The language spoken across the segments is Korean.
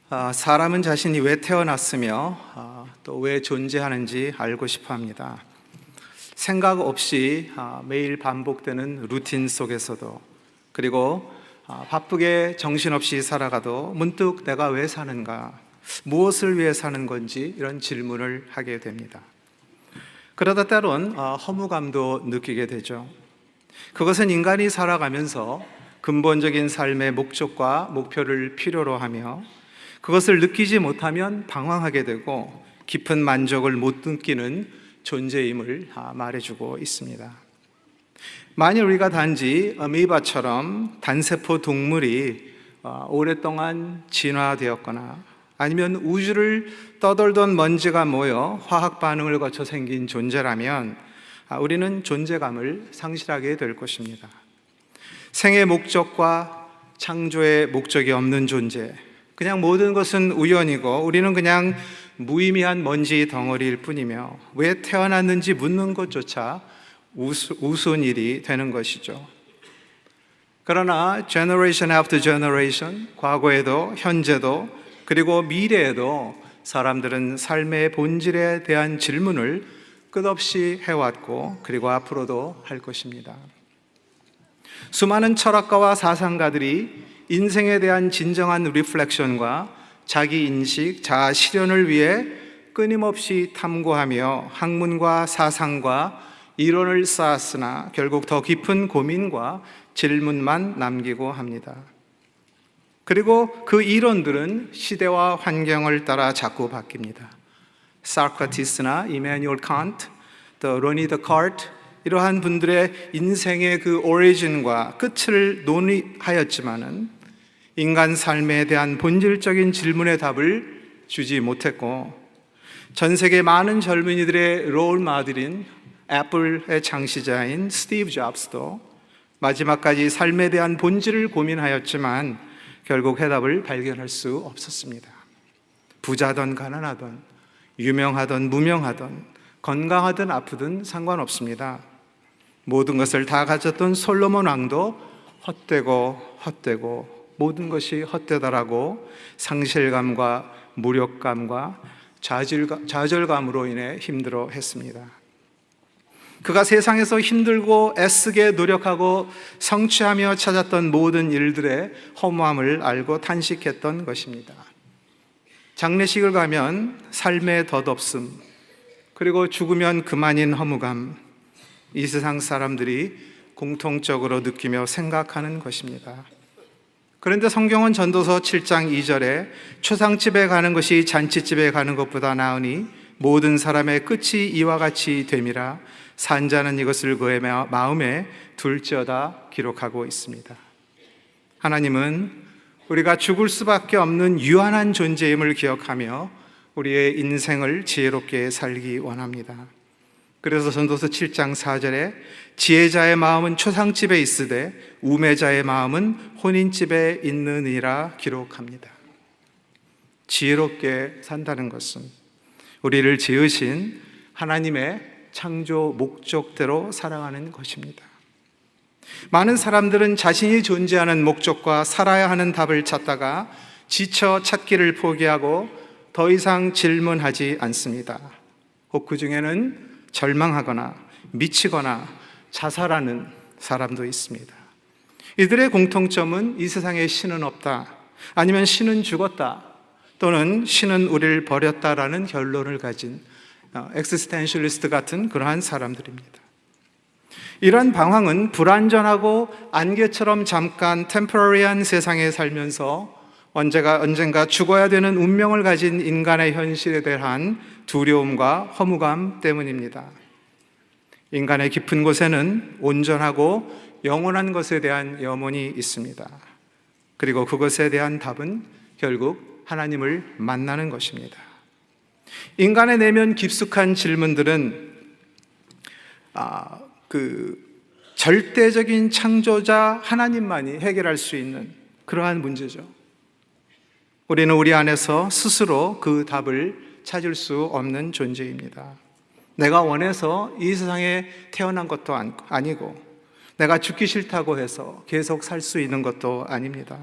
사람은 자신이 왜 태어났으며 또 왜 존재하는지 알고 싶어 합니다. 생각 없이 매일 반복되는 루틴 속에서도, 그리고 바쁘게 정신없이 살아가도 문득 내가 왜 사는가, 무엇을 위해 사는 건지 이런 질문을 하게 됩니다. 그러다 때론 허무감도 느끼게 되죠. 그것은 인간이 살아가면서 근본적인 삶의 목적과 목표를 필요로 하며, 그것을 느끼지 못하면 방황하게 되고 깊은 만족을 못 느끼는 존재임을 말해주고 있습니다. 만일 우리가 단지 아미바처럼 단세포 동물이 오랫동안 진화되었거나, 아니면 우주를 떠돌던 먼지가 모여 화학 반응을 거쳐 생긴 존재라면 우리는 존재감을 상실하게 될 것입니다. 생의 목적과 창조의 목적이 없는 존재, 그냥 모든 것은 우연이고 우리는 그냥 무의미한 먼지 덩어리일 뿐이며 왜 태어났는지 묻는 것조차 우스운 일이 되는 것이죠. 그러나 generation after generation, 과거에도 현재도 그리고 미래에도 사람들은 삶의 본질에 대한 질문을 끝없이 해왔고, 그리고 앞으로도 할 것입니다. 수많은 철학가와 사상가들이 인생에 대한 진정한 리플렉션과 자기 인식, 자아 실현을 위해 끊임없이 탐구하며 학문과 사상과 이론을 쌓았으나 결국 더 깊은 고민과 질문만 남기고 합니다. 그리고 그 이론들은 시대와 환경을 따라 자꾸 바뀝니다. 소크라테스나 이마누엘 칸트, 또 레네 데카르트, 이러한 분들의 인생의 그 오리진과 끝을 논의하였지만은 인간 삶에 대한 본질적인 질문의 답을 주지 못했고, 전 세계 많은 젊은이들의 롤 모델인 애플의 창시자인 스티브 잡스도 마지막까지 삶에 대한 본질을 고민하였지만 결국 해답을 발견할 수 없었습니다. 부자든 가난하든, 유명하든 무명하든, 건강하든 아프든 상관없습니다. 모든 것을 다 가졌던 솔로몬 왕도 헛되고 모든 것이 헛되다라고 상실감과 무력감과 좌절감으로 인해 힘들어 했습니다. 그가 세상에서 힘들고 애쓰게 노력하고 성취하며 찾았던 모든 일들의 허무함을 알고 탄식했던 것입니다. 장례식을 가면 삶의 덧없음, 그리고 죽으면 그만인 허무감, 이 세상 사람들이 공통적으로 느끼며 생각하는 것입니다. 그런데 성경은 전도서 7장 2절에 초상집에 가는 것이 잔치집에 가는 것보다 나으니 모든 사람의 끝이 이와 같이 됨이라, 산자는 이것을 그의 마음에 둘지어다 기록하고 있습니다. 하나님은 우리가 죽을 수밖에 없는 유한한 존재임을 기억하며 우리의 인생을 지혜롭게 살기 원합니다. 그래서 전도서 7장 4절에 지혜자의 마음은 초상집에 있으되 우매자의 마음은 혼인집에 있느니라 기록합니다. 지혜롭게 산다는 것은 우리를 지으신 하나님의 창조 목적대로 살아가는 것입니다. 많은 사람들은 자신이 존재하는 목적과 살아야 하는 답을 찾다가 지쳐 찾기를 포기하고 더 이상 질문하지 않습니다. 혹 그 중에는 절망하거나 미치거나 자살하는 사람도 있습니다. 이들의 공통점은 이 세상에 신은 없다, 아니면 신은 죽었다, 또는 신은 우리를 버렸다라는 결론을 가진 엑시스텐셜리스트 같은 그러한 사람들입니다. 이러한 방황은 불완전하고 안개처럼 잠깐 템포러리한 세상에 살면서 언젠가 죽어야 되는 운명을 가진 인간의 현실에 대한 두려움과 허무감 때문입니다. 인간의 깊은 곳에는 온전하고 영원한 것에 대한 염원이 있습니다. 그리고 그것에 대한 답은 결국 하나님을 만나는 것입니다. 인간의 내면 깊숙한 질문들은 절대적인 창조자 하나님만이 해결할 수 있는 그러한 문제죠. 우리는 우리 안에서 스스로 그 답을 찾을 수 없는 존재입니다. 내가 원해서 이 세상에 태어난 것도 아니고, 내가 죽기 싫다고 해서 계속 살 수 있는 것도 아닙니다.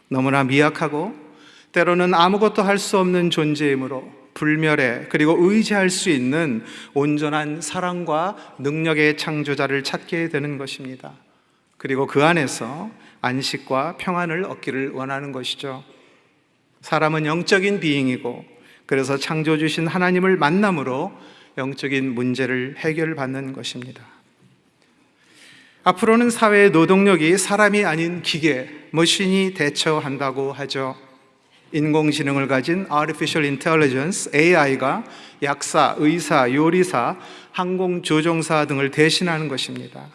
너무나 미약하고 때로는 아무것도 할 수 없는 존재이므로 불멸의 그리고 의지할 수 있는 온전한 사랑과 능력의 창조자를 찾게 되는 것입니다. 그리고 그 안에서 안식과 평안을 얻기를 원하는 것이죠. 사람은 영적인 비잉이고 그래서 창조 주신 하나님을 만남으로 영적인 문제를 해결받는 것입니다. 앞으로는 사회의 노동력이 사람이 아닌 기계, 머신이 대처한다고 하죠. 인공지능을 가진 Artificial Intelligence, AI가 약사, 의사, 요리사, 항공조종사 등을 대신하는 것입니다.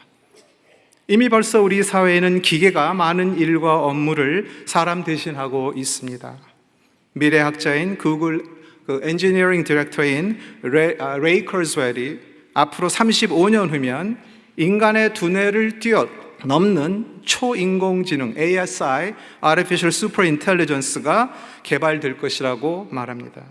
이미 벌써 우리 사회에는 기계가 많은 일과 업무를 사람 대신하고 있습니다. 미래학자인 구글 엔지니어링 디렉터인 레이 커즈웰이 앞으로 35년 후면 인간의 두뇌를 뛰어넘는 초인공지능 ASI, Artificial Super Intelligence가 개발될 것이라고 말합니다.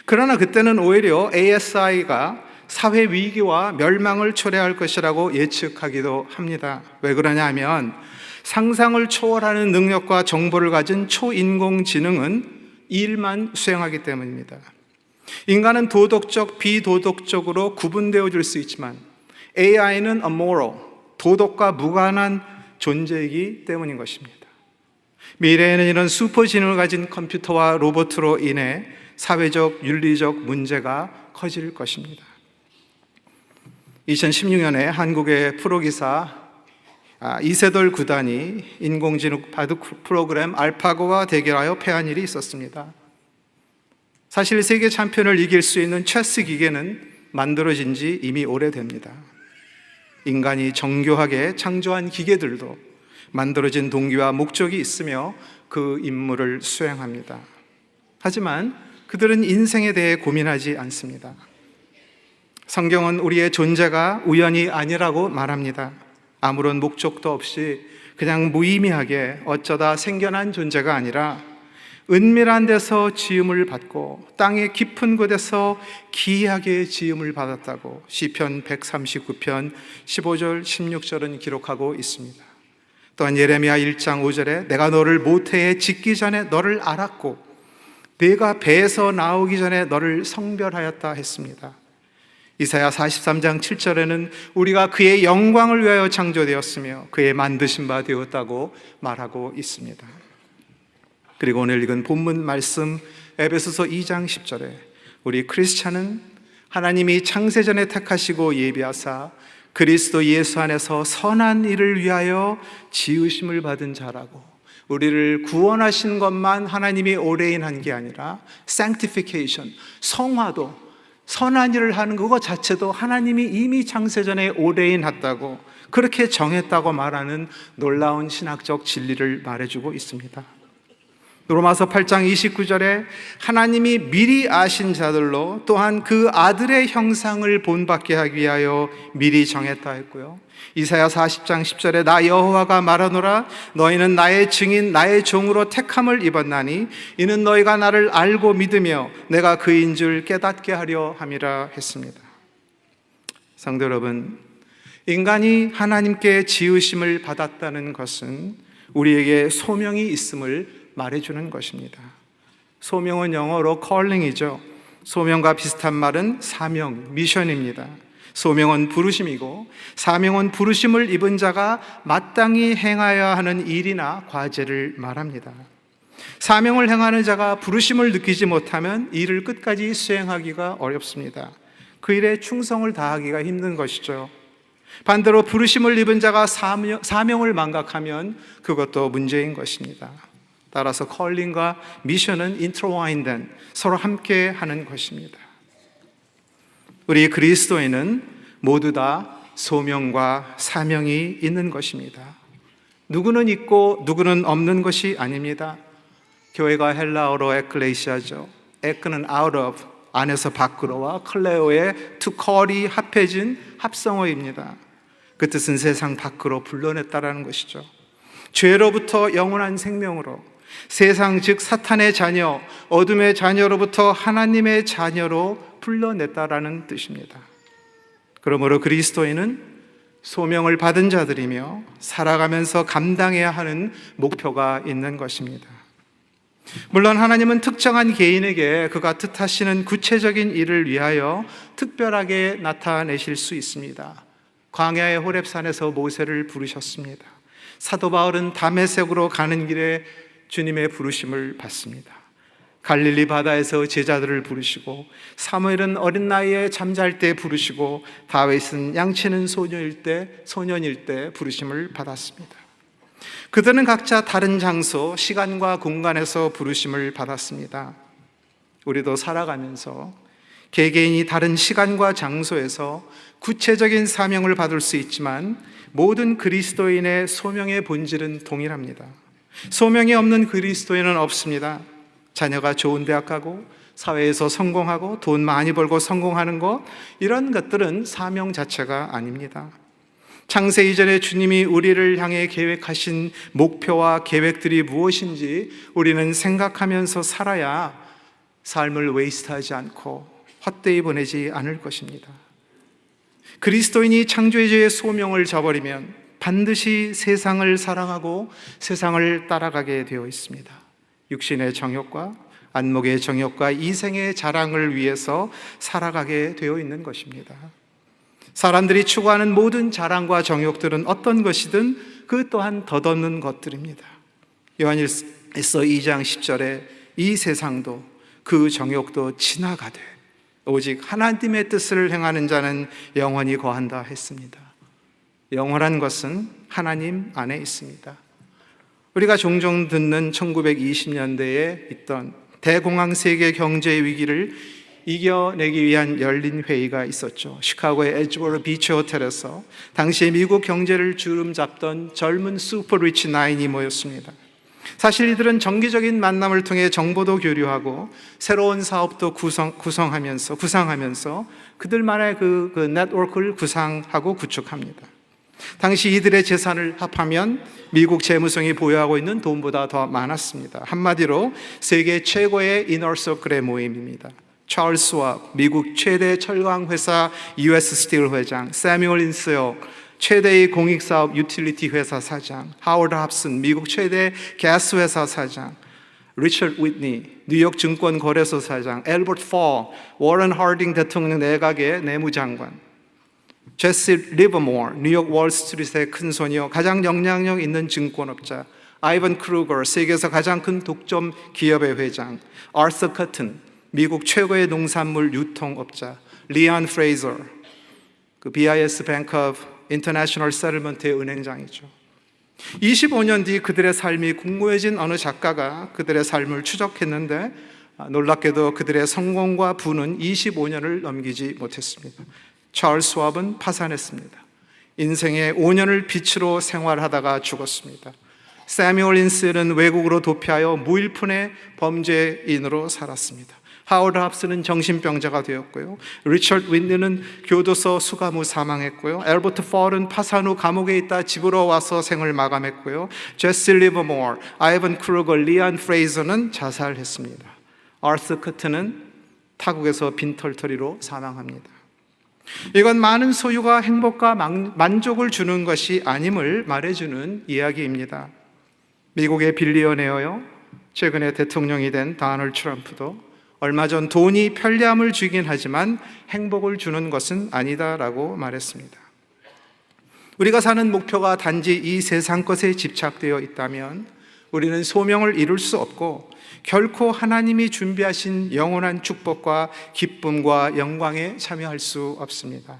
그러나 그때는 오히려 ASI가 사회 위기와 멸망을 초래할 것이라고 예측하기도 합니다. 왜 그러냐 하면 상상을 초월하는 능력과 정보를 가진 초인공지능은 일만 수행하기 때문입니다. 인간은 도덕적, 비도덕적으로 구분되어질 수 있지만 AI는 amoral, 도덕과 무관한 존재이기 때문인 것입니다. 미래에는 이런 슈퍼지능을 가진 컴퓨터와 로봇으로 인해 사회적, 윤리적 문제가 커질 것입니다. 2016년에 한국의 프로기사 이세돌 구단이 인공지능 바둑 프로그램 알파고와 대결하여 패한 일이 있었습니다. 사실 세계 챔피언을 이길 수 있는 체스 기계는 만들어진 지 이미 오래됩니다. 인간이 정교하게 창조한 기계들도 만들어진 동기와 목적이 있으며 그 임무를 수행합니다. 하지만 그들은 인생에 대해 고민하지 않습니다. 성경은 우리의 존재가 우연이 아니라고 말합니다. 아무런 목적도 없이 그냥 무의미하게 어쩌다 생겨난 존재가 아니라 은밀한 데서 지음을 받고 땅의 깊은 곳에서 기이하게 지음을 받았다고 시편 139편 15절 16절은 기록하고 있습니다. 또한 예레미야 1장 5절에 내가 너를 모태에 짓기 전에 너를 알았고 네가 배에서 나오기 전에 너를 성별하였다 했습니다. 이사야 43장 7절에는 우리가 그의 영광을 위하여 창조되었으며 그의 만드신 바 되었다고 말하고 있습니다. 그리고 오늘 읽은 본문 말씀 에베소서 2장 10절에 우리 크리스찬은 하나님이 창세전에 택하시고 예비하사 그리스도 예수 안에서 선한 일을 위하여 지으심을 받은 자라고, 우리를 구원하신 것만 하나님이 올해인한 게 아니라 sanctification, 성화도, 선한 일을 하는 그것 자체도 하나님이 이미 창세전에 올해인했다고, 그렇게 정했다고 말하는 놀라운 신학적 진리를 말해주고 있습니다. 로마서 8장 29절에 하나님이 미리 아신 자들로 또한 그 아들의 형상을 본받게 하기 위하여 미리 정했다 했고요. 이사야 40장 10절에 나 여호와가 말하노라 너희는 나의 증인 나의 종으로 택함을 입었나니 이는 너희가 나를 알고 믿으며 내가 그인 줄 깨닫게 하려 함이라 했습니다. 성도 여러분, 인간이 하나님께 지으심을 받았다는 것은 우리에게 소명이 있음을 말해주는 것입니다. 소명은 영어로 calling이죠. 소명과 비슷한 말은 사명, 미션입니다. 소명은 부르심이고 사명은 부르심을 입은 자가 마땅히 행하여야 하는 일이나 과제를 말합니다. 사명을 행하는 자가 부르심을 느끼지 못하면 일을 끝까지 수행하기가 어렵습니다. 그 일에 충성을 다하기가 힘든 것이죠. 반대로 부르심을 입은 자가 사명을 망각하면 그것도 문제인 것입니다. 따라서 컬링과 미션은 인터와인된, 서로 함께 하는 것입니다. 우리 그리스도인은 모두 다 소명과 사명이 있는 것입니다. 누구는 있고 누구는 없는 것이 아닙니다. 교회가 헬라어로 에클레시아죠. 에크는 out of, 안에서 밖으로와 클레오의 to call이 합해진 합성어입니다. 그 뜻은 세상 밖으로 불러냈다라는 것이죠. 죄로부터 영원한 생명으로, 세상 즉 사탄의 자녀, 어둠의 자녀로부터 하나님의 자녀로 불러냈다라는 뜻입니다. 그러므로 그리스도인은 소명을 받은 자들이며 살아가면서 감당해야 하는 목표가 있는 것입니다. 물론 하나님은 특정한 개인에게 그가 뜻하시는 구체적인 일을 위하여 특별하게 나타내실 수 있습니다. 광야의 호렙산에서 모세를 부르셨습니다. 사도 바울은 다메섹으로 가는 길에 주님의 부르심을 받습니다. 갈릴리 바다에서 제자들을 부르시고, 사무엘은 어린 나이에 잠잘 때 부르시고, 다윗은 양치는 소년일 때 부르심을 받았습니다. 그들은 각자 다른 장소, 시간과 공간에서 부르심을 받았습니다. 우리도 살아가면서 개개인이 다른 시간과 장소에서 구체적인 사명을 받을 수 있지만 모든 그리스도인의 소명의 본질은 동일합니다. 소명이 없는 그리스도인은 없습니다. 자녀가 좋은 대학 가고 사회에서 성공하고 돈 많이 벌고 성공하는 것, 이런 것들은 사명 자체가 아닙니다. 창세 이전에 주님이 우리를 향해 계획하신 목표와 계획들이 무엇인지 우리는 생각하면서 살아야 삶을 웨이스트하지 않고 헛되이 보내지 않을 것입니다. 그리스도인이 창조주의 소명을 저버리면 반드시 세상을 사랑하고 세상을 따라가게 되어 있습니다. 육신의 정욕과 안목의 정욕과 이생의 자랑을 위해서 살아가게 되어 있는 것입니다. 사람들이 추구하는 모든 자랑과 정욕들은 어떤 것이든 그 또한 덧없는 것들입니다. 요한일서 2장 10절에 이 세상도 그 정욕도 지나가되 오직 하나님의 뜻을 행하는 자는 영원히 거한다 했습니다. 영원한 것은 하나님 안에 있습니다. 우리가 종종 듣는 1920년대에 있던 대공황 세계 경제 위기를 이겨내기 위한 열린 회의가 있었죠. 시카고의 에즈워러 비치 호텔에서 당시 미국 경제를 주름잡던 젊은 슈퍼 리치 나인이 모였습니다. 사실 이들은 정기적인 만남을 통해 정보도 교류하고 새로운 사업도 구상하면서 그들만의 그 네트워크를 구상하고 구축합니다. 당시 이들의 재산을 합하면 미국 재무성이 보유하고 있는 돈보다 더 많았습니다. 한마디로 세계 최고의 이너서클의 모임입니다. 찰스 스왑, 미국 최대 철강회사 US 스틸 회장, 세뮤얼 인스요, 최대의 공익사업 유틸리티 회사 사장, 하워드 합슨, 미국 최대 가스 회사 사장, 리처드 위트니, 뉴욕 증권거래소 사장, 엘버트 포, 워런 하딩 대통령 내각의 내무장관, 제시 리버모어, 뉴욕 월스트리트의 큰손이요 가장 영향력 있는 증권업자, 아이번 크루거, 세계에서 가장 큰 독점 기업의 회장, 아서 커튼, 미국 최고의 농산물 유통업자, 리안 프레이저, 그 BIS 뱅크 오브 인터내셔널 세틀먼트의 은행장이죠. 25년 뒤 그들의 삶이 궁금해진 어느 작가가 그들의 삶을 추적했는데 놀랍게도 그들의 성공과 부는 25년을 넘기지 못했습니다. 찰스 스왑은 파산했습니다. 인생의 5년을 빛으로 생활하다가 죽었습니다. 세뮤얼 인스는 외국으로 도피하여 무일푼의 범죄인으로 살았습니다. 하워드 합스는 정신병자가 되었고요. 리처드 윈드는 교도소 수감 후 사망했고요. 엘버트 폴은 파산 후 감옥에 있다 집으로 와서 생을 마감했고요. 제시 리버모어, 아이번 크루거, 리안 프레이저는 자살했습니다. 아서 커튼은 타국에서 빈털터리로 사망합니다. 이건 많은 소유가 행복과 만족을 주는 것이 아님을 말해주는 이야기입니다. 미국의 빌리어네어요, 최근에 대통령이 된 도널드 트럼프도 얼마 전 돈이 편리함을 주긴 하지만 행복을 주는 것은 아니다라고 말했습니다. 우리가 사는 목표가 단지 이 세상 것에 집착되어 있다면 우리는 소명을 이룰 수 없고 결코 하나님이 준비하신 영원한 축복과 기쁨과 영광에 참여할 수 없습니다.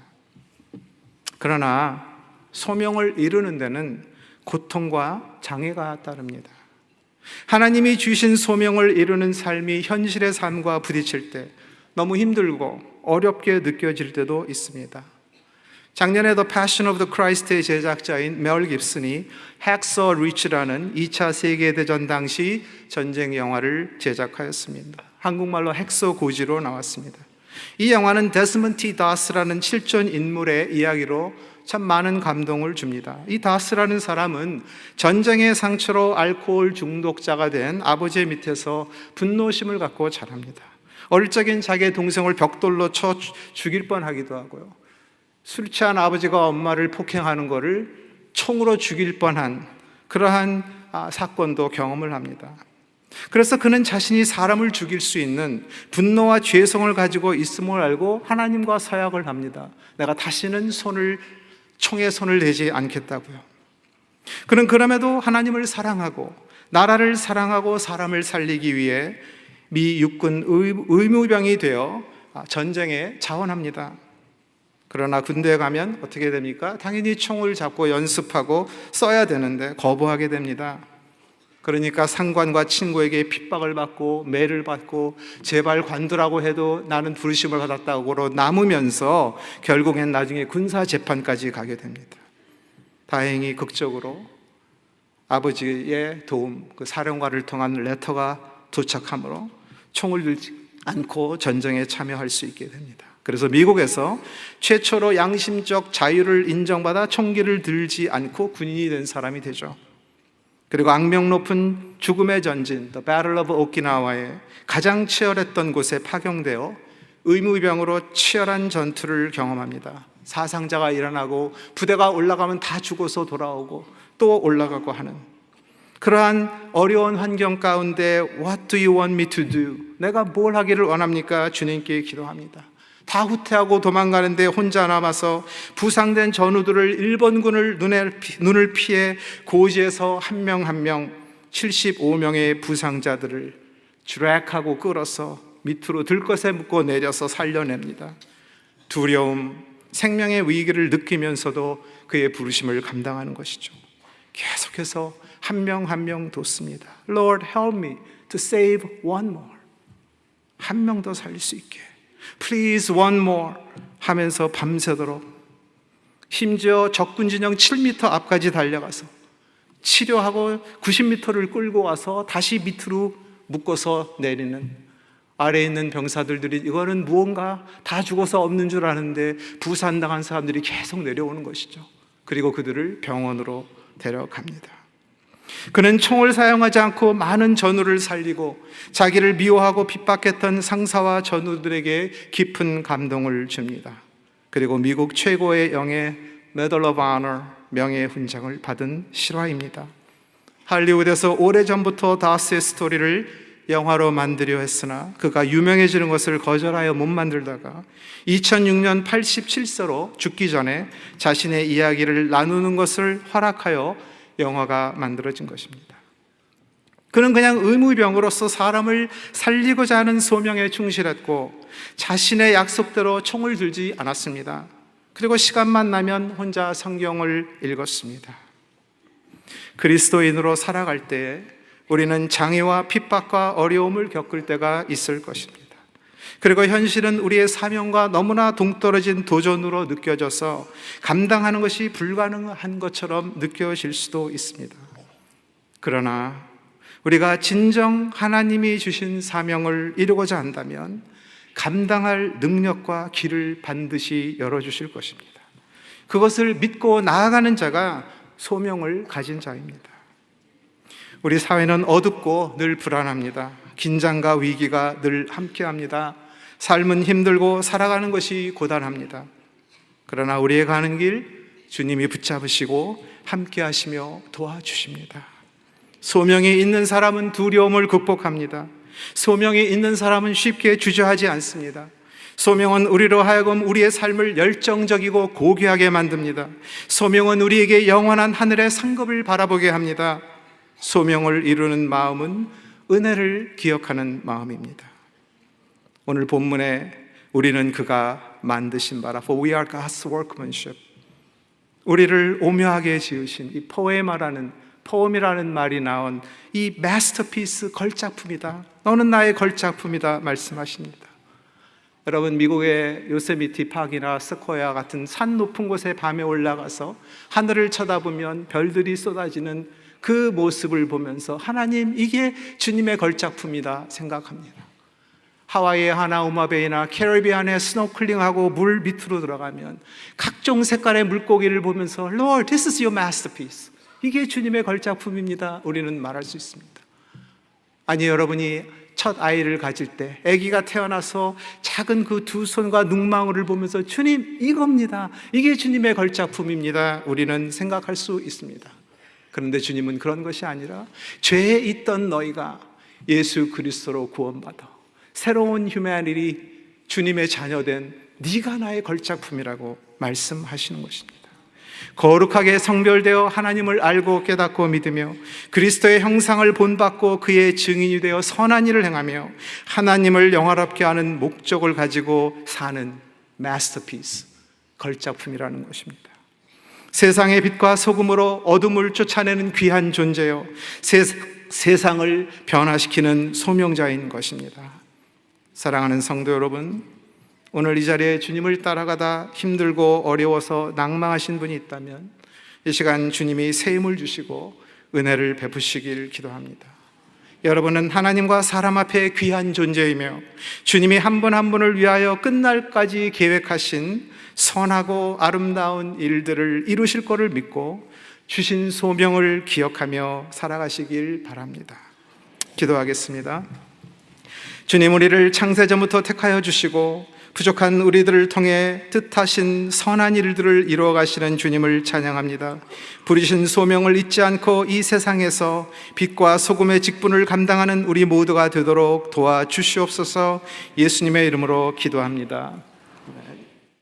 그러나 소명을 이루는 데는 고통과 장애가 따릅니다. 하나님이 주신 소명을 이루는 삶이 현실의 삶과 부딪힐 때 너무 힘들고 어렵게 느껴질 때도 있습니다. 작년에 The Passion of the Christ의 제작자인 멜 깁슨이 Hacksaw Ridge라는 2차 세계대전 당시 전쟁 영화를 제작하였습니다. 한국말로 핵소 고지로 나왔습니다. 이 영화는 데스먼드 T. 다스라는 실존 인물의 이야기로 참 많은 감동을 줍니다. 이 다스라는 사람은 전쟁의 상처로 알코올 중독자가 된 아버지의 밑에서 분노심을 갖고 자랍니다. 어릴 적엔 자기의 동생을 벽돌로 쳐 죽일 뻔하기도 하고요. 술 취한 아버지가 엄마를 폭행하는 것을 총으로 죽일 뻔한 그러한 사건도 경험을 합니다. 그래서 그는 자신이 사람을 죽일 수 있는 분노와 죄성을 가지고 있음을 알고 하나님과 서약을 합니다. 내가 다시는 총에 손을 대지 않겠다고요. 그는 그럼에도 하나님을 사랑하고 나라를 사랑하고 사람을 살리기 위해 미 육군 의무병이 되어 전쟁에 자원합니다. 그러나 군대에 가면 어떻게 됩니까? 당연히 총을 잡고 연습하고 써야 되는데 거부하게 됩니다. 그러니까 상관과 친구에게 핍박을 받고 매를 받고 제발 관두라고 해도 나는 부르심을 받았다고 남으면서 결국엔 나중에 군사재판까지 가게 됩니다. 다행히 극적으로 아버지의 도움, 그 사령관을 통한 레터가 도착함으로 총을 들지 않고 전쟁에 참여할 수 있게 됩니다. 그래서 미국에서 최초로 양심적 자유를 인정받아 총기를 들지 않고 군인이 된 사람이 되죠. 그리고 악명 높은 죽음의 전진, The Battle of Okinawa에 가장 치열했던 곳에 파견되어 의무병으로 치열한 전투를 경험합니다. 사상자가 일어나고 부대가 올라가면 다 죽어서 돌아오고 또 올라가고 하는 그러한 어려운 환경 가운데 What do you want me to do? 내가 뭘 하기를 원합니까? 주님께 기도합니다. 다 후퇴하고 도망가는데 혼자 남아서 부상된 전우들을 일본군을 눈을 피해 고지에서 한 명 한 명 75명의 부상자들을 드랙하고 끌어서 밑으로 들것에 묶고 내려서 살려냅니다. 두려움, 생명의 위기를 느끼면서도 그의 부르심을 감당하는 것이죠. 계속해서 한 명 한 명 돕습니다. Lord, help me to save one more. 한 명 더 살릴 수 있게. Please one more 하면서 밤새도록 심지어 적군 진영 7m 앞까지 달려가서 치료하고 90m를 끌고 와서 다시 밑으로 묶어서 내리는 아래에 있는 병사들이 이거는 무언가 다 죽어서 없는 줄 아는데 부산당한 사람들이 계속 내려오는 것이죠. 그리고 그들을 병원으로 데려갑니다. 그는 총을 사용하지 않고 많은 전우를 살리고 자기를 미워하고 핍박했던 상사와 전우들에게 깊은 감동을 줍니다. 그리고 미국 최고의 영예 Medal of Honor 명예의 훈장을 받은 실화입니다. 할리우드에서 오래전부터 다스의 스토리를 영화로 만들려 했으나 그가 유명해지는 것을 거절하여 못 만들다가 2006년 87세로 죽기 전에 자신의 이야기를 나누는 것을 허락하여 영화가 만들어진 것입니다. 그는 그냥 의무병으로서 사람을 살리고자 하는 소명에 충실했고 자신의 약속대로 총을 들지 않았습니다. 그리고 시간만 나면 혼자 성경을 읽었습니다. 그리스도인으로 살아갈 때에 우리는 장애와 핍박과 어려움을 겪을 때가 있을 것입니다. 그리고 현실은 우리의 사명과 너무나 동떨어진 도전으로 느껴져서 감당하는 것이 불가능한 것처럼 느껴질 수도 있습니다. 그러나 우리가 진정 하나님이 주신 사명을 이루고자 한다면 감당할 능력과 길을 반드시 열어주실 것입니다. 그것을 믿고 나아가는 자가 소명을 가진 자입니다. 우리 사회는 어둡고 늘 불안합니다. 긴장과 위기가 늘 함께합니다. 삶은 힘들고 살아가는 것이 고단합니다. 그러나 우리의 가는 길 주님이 붙잡으시고 함께 하시며 도와주십니다. 소명이 있는 사람은 두려움을 극복합니다. 소명이 있는 사람은 쉽게 주저하지 않습니다. 소명은 우리로 하여금 우리의 삶을 열정적이고 고귀하게 만듭니다. 소명은 우리에게 영원한 하늘의 상급을 바라보게 합니다. 소명을 이루는 마음은 은혜를 기억하는 마음입니다. 오늘 본문에 우리는 그가 만드신 바라 For we are God's workmanship. 우리를 오묘하게 지으신 이 포엠이라는 말이 나온 이 마스터피스 걸작품이다. 너는 나의 걸작품이다 말씀하십니다. 여러분, 미국의 요세미티 파크나 스코야 같은 산 높은 곳에 밤에 올라가서 하늘을 쳐다보면 별들이 쏟아지는 그 모습을 보면서 하나님, 이게 주님의 걸작품이다 생각합니다. 하와이의 하나우마베이나 캐리비안에 스노클링하고 물 밑으로 들어가면 각종 색깔의 물고기를 보면서 Lord, this is your masterpiece. 이게 주님의 걸작품입니다. 우리는 말할 수 있습니다. 아니, 여러분이 첫 아이를 가질 때 아기가 태어나서 작은 그 두 손과 눈망울을 보면서 주님, 이겁니다. 이게 주님의 걸작품입니다. 우리는 생각할 수 있습니다. 그런데 주님은 그런 것이 아니라 죄에 있던 너희가 예수 그리스도로 구원받아 새로운 휴머니티, 주님의 자녀된 네가 나의 걸작품이라고 말씀하시는 것입니다. 거룩하게 성별되어 하나님을 알고 깨닫고 믿으며 그리스도의 형상을 본받고 그의 증인이 되어 선한 일을 행하며 하나님을 영화롭게 하는 목적을 가지고 사는 마스터피스, 걸작품이라는 것입니다. 세상의 빛과 소금으로 어둠을 쫓아내는 귀한 존재요, 세상을 변화시키는 소명자인 것입니다. 사랑하는 성도 여러분, 오늘 이 자리에 주님을 따라가다 힘들고 어려워서 낙망하신 분이 있다면 이 시간 주님이 새 힘을 주시고 은혜를 베푸시길 기도합니다. 여러분은 하나님과 사람 앞에 귀한 존재이며 주님이 한 분 한 분을 위하여 끝날까지 계획하신 선하고 아름다운 일들을 이루실 것을 믿고 주신 소명을 기억하며 살아가시길 바랍니다. 기도하겠습니다. 주님, 우리를 창세전부터 택하여 주시고 부족한 우리들을 통해 뜻하신 선한 일들을 이루어 가시는 주님을 찬양합니다. 부르신 소명을 잊지 않고 이 세상에서 빛과 소금의 직분을 감당하는 우리 모두가 되도록 도와주시옵소서. 예수님의 이름으로 기도합니다.